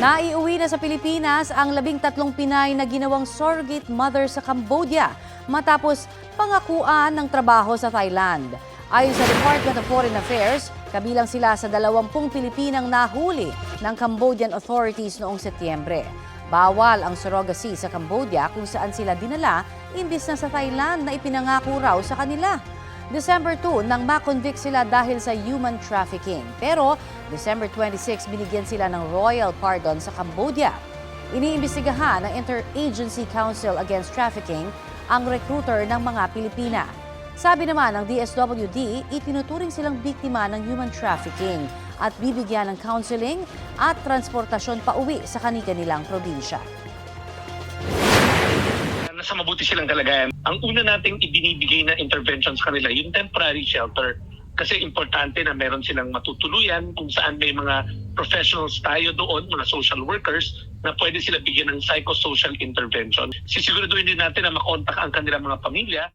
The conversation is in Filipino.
Naiuwi na sa Pilipinas ang 13 Pinay na ginawang surrogate mother sa Cambodia matapos pangakuan ng trabaho sa Thailand. Ayon sa Department of Foreign Affairs, kabilang sila sa 20 Pilipinang nahuli ng Cambodian authorities noong Setyembre. Bawal ang surrogacy sa Cambodia kung saan sila dinala imbis na sa Thailand na ipinangako raw sa kanila. December 2 nang makonvict sila dahil sa human trafficking. Pero December 26 binigyan sila ng royal pardon sa Cambodia. Iniimbestigahan ng Interagency Council Against Trafficking ang recruiter ng mga Pilipina. Sabi naman ng DSWD, itinuturing silang biktima ng human trafficking at bibigyan ng counseling at transportasyon pauwi sa kanilang probinsya. Nasa mabuti silang kalagayan. Ang una nating ibinibigay na intervention sa kanila, yung temporary shelter. Kasi importante na meron silang matutuluyan kung saan may mga professionals tayo doon, mga social workers, na pwede sila bigyan ng psychosocial intervention. Sisiguraduhin din natin na makontak ang kanilang mga pamilya.